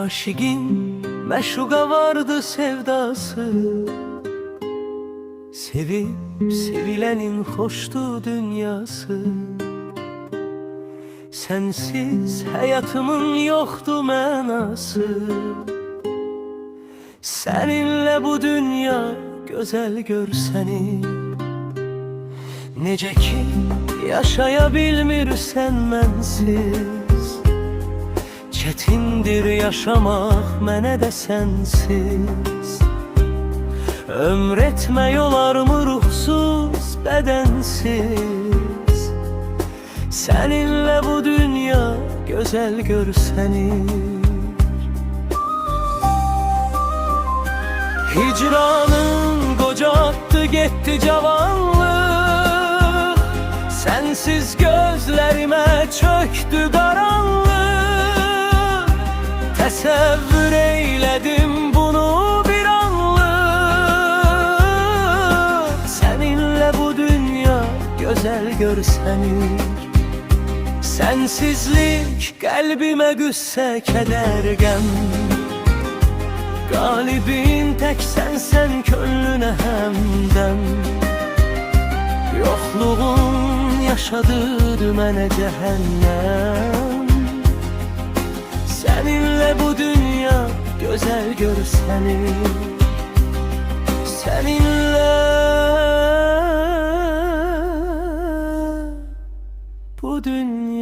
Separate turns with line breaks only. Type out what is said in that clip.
aşigin məşuqa vardı sevdası. Sevip sevilenin hoştu dünyası. Sensiz hayatımın yoktu mənası. Seninle bu dünya güzel görsəni. Necə ki yaşaya bilmirsən mənsiz. Çetindir yaşamaq mənə də sənsiz. Ömr etmək olarmı ruhsuz, bədənsiz. Seninle bu dünya güzel görsənir. Hicranın qocattı getdi cavanlıq. Sensiz gözlerime çöktü qaranlıq. Təsəvvür eylədim bunu bir anlıq. Seninle bu dünya güzel görsənir. Sensizlik qəlbimə qüssə, kədər, qəm. Qalibin tək sənsən könlünə həmdəm. Yoxluğun yaşadır mənə cəhənnəm. Seninle bu dünya gözəl görsənir. Seninle bu dünya